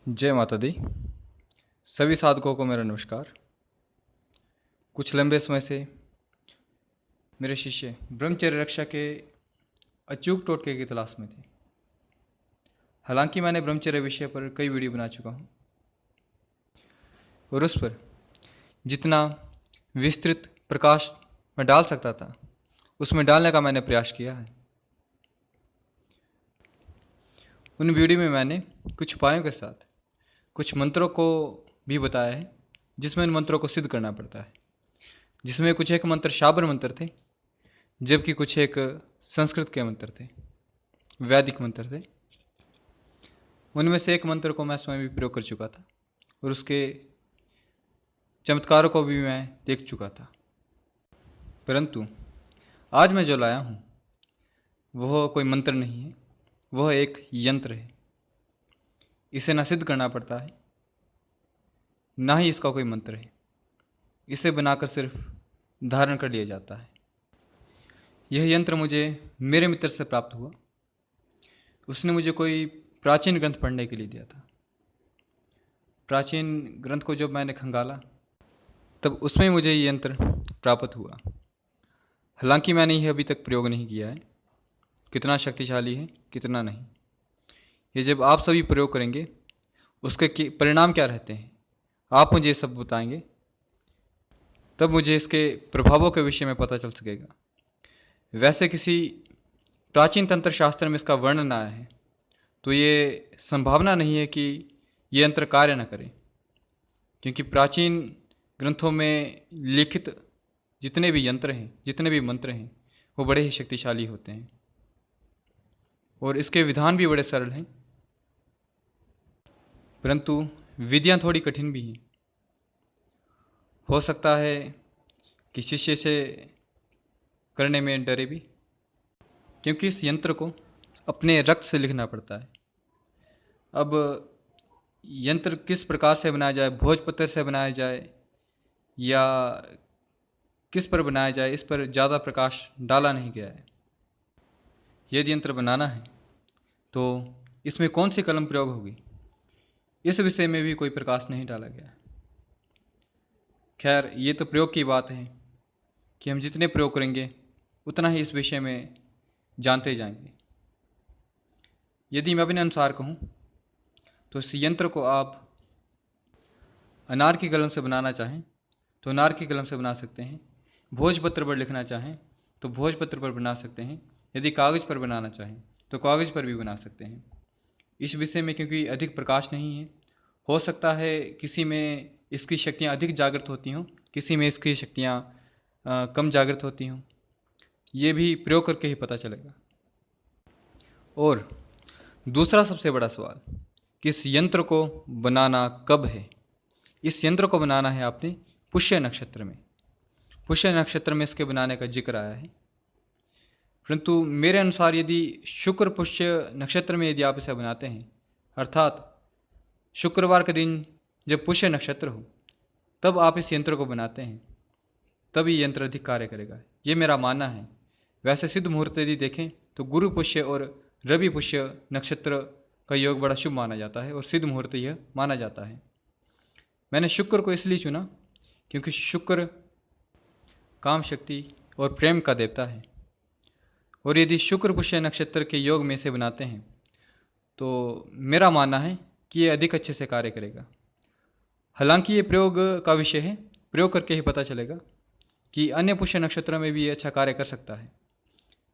जय माता दी। सभी साधकों को मेरा नमस्कार। कुछ लंबे समय से मेरे शिष्य ब्रह्मचर्य रक्षा के अचूक टोटके की तलाश में थे। हालांकि मैंने ब्रह्मचर्य विषय पर कई वीडियो बना चुका हूँ और उस पर जितना विस्तृत प्रकाश मैं डाल सकता था उसमें डालने का मैंने प्रयास किया है। उन वीडियो में मैंने कुछ उपायों के साथ कुछ मंत्रों को भी बताया है जिसमें इन मंत्रों को सिद्ध करना पड़ता है, जिसमें कुछ एक मंत्र शाबर मंत्र थे, जबकि कुछ एक संस्कृत के मंत्र थे, वैदिक मंत्र थे। उनमें से एक मंत्र को मैं स्वयं भी प्रयोग कर चुका था और उसके चमत्कारों को भी मैं देख चुका था। परंतु आज मैं जो लाया हूँ वह कोई मंत्र नहीं है, वह एक यंत्र है। इसे ना सिद्ध करना पड़ता है, ना ही इसका कोई मंत्र है। इसे बनाकर सिर्फ धारण कर लिया जाता है। यह यंत्र मुझे मेरे मित्र से प्राप्त हुआ। उसने मुझे कोई प्राचीन ग्रंथ पढ़ने के लिए दिया था। प्राचीन ग्रंथ को जब मैंने खंगाला तब उसमें मुझे ये यंत्र प्राप्त हुआ। हालांकि मैंने यह अभी तक प्रयोग नहीं किया है, कितना शक्तिशाली है कितना नहीं। ये जब आप सभी प्रयोग करेंगे उसके परिणाम क्या रहते हैं आप मुझे सब बताएंगे, तब मुझे इसके प्रभावों के विषय में पता चल सकेगा। वैसे किसी प्राचीन तंत्र शास्त्र में इसका वर्णन आया है तो ये संभावना नहीं है कि ये यंत्र कार्य न करे, क्योंकि प्राचीन ग्रंथों में लिखित जितने भी यंत्र हैं, जितने भी मंत्र हैं, वो बड़े ही शक्तिशाली होते हैं और इसके विधान भी बड़े सरल हैं, परंतु विधियाँ थोड़ी कठिन भी हैं। हो सकता है कि शिष्य से करने में डरे भी, क्योंकि इस यंत्र को अपने रक्त से लिखना पड़ता है। अब यंत्र किस प्रकार से बनाया जाए, भोजपत्र से बनाया जाए या किस पर बनाया जाए, इस पर ज़्यादा प्रकाश डाला नहीं गया है। यदि यंत्र बनाना है तो इसमें कौन सी कलम प्रयोग होगी, इस विषय में भी कोई प्रकाश नहीं डाला गया है। खैर, ये तो प्रयोग की बात है कि हम जितने प्रयोग करेंगे उतना ही इस विषय में जानते जाएंगे। यदि मैं अपने अनुसार कहूँ तो इस यंत्र को आप अनार की कलम से बनाना चाहें तो अनार की कलम से बना सकते हैं, भोजपत्र पर लिखना चाहें तो भोजपत्र पर बना सकते हैं, यदि कागज़ पर बनाना चाहें तो कागज़ पर भी बना सकते हैं। इस विषय में क्योंकि अधिक प्रकाश नहीं है, हो सकता है किसी में इसकी शक्तियाँ अधिक जागृत होती हों, किसी में इसकी शक्तियाँ कम जागृत होती हों। ये भी प्रयोग करके ही पता चलेगा। और दूसरा सबसे बड़ा सवाल कि इस यंत्र को बनाना कब है। इस यंत्र को बनाना है आपने पुष्य नक्षत्र में। पुष्य नक्षत्र में इसके बनाने का जिक्र आया है, परंतु मेरे अनुसार यदि शुक्र पुष्य नक्षत्र में यदि आप इसे बनाते हैं, अर्थात शुक्रवार के दिन जब पुष्य नक्षत्र हो तब आप इस यंत्र को बनाते हैं, तब ये यंत्र अधिक कार्य करेगा। ये मेरा मानना है। वैसे सिद्ध मुहूर्त यदि देखें तो गुरु पुष्य और रवि पुष्य नक्षत्र का योग बड़ा शुभ माना जाता है और सिद्ध मुहूर्त यह माना जाता है। मैंने शुक्र को इसलिए चुना क्योंकि शुक्र काम शक्ति और प्रेम का देवता है, और यदि शुक्र पुष्य नक्षत्र के योग में से बनाते हैं तो मेरा मानना है कि ये अधिक अच्छे से कार्य करेगा। हालांकि ये प्रयोग का विषय है, प्रयोग करके ही पता चलेगा कि अन्य पुष्य नक्षत्र में भी ये अच्छा कार्य कर सकता है,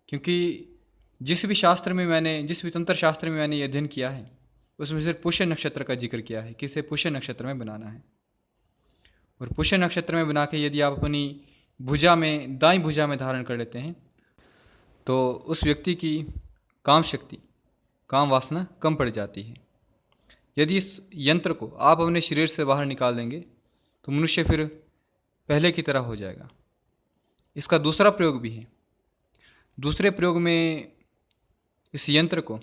क्योंकि जिस भी तंत्र शास्त्र में मैंने ये अध्ययन किया है उसमें सिर्फ पुष्य नक्षत्र का जिक्र किया है कि इसे पुष्य नक्षत्र में बनाना है। और पुष्य नक्षत्र में बना के यदि आप अपनी भुजा में, दाईं भुजा में धारण कर लेते हैं तो उस व्यक्ति की काम शक्ति, काम वासना कम पड़ जाती है। यदि इस यंत्र को आप अपने शरीर से बाहर निकाल देंगे तो मनुष्य फिर पहले की तरह हो जाएगा। इसका दूसरा प्रयोग भी है। दूसरे प्रयोग में इस यंत्र को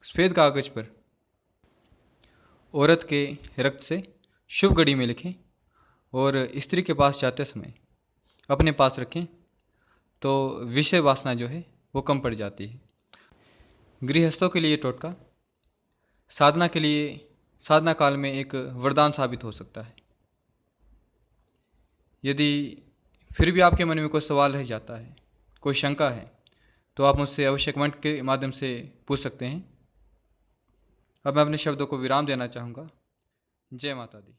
सफ़ेद कागज पर औरत के रक्त से शुभ घड़ी में लिखें और स्त्री के पास जाते समय अपने पास रखें तो विषय वासना जो है वो कम पड़ जाती है। गृहस्थों के लिए टोटका, साधना के लिए साधना काल में एक वरदान साबित हो सकता है। यदि फिर भी आपके मन में कोई सवाल रह जाता है, कोई शंका है, तो आप मुझसे अवश्य कमेंट के माध्यम से पूछ सकते हैं। अब मैं अपने शब्दों को विराम देना चाहूँगा। जय माता दी।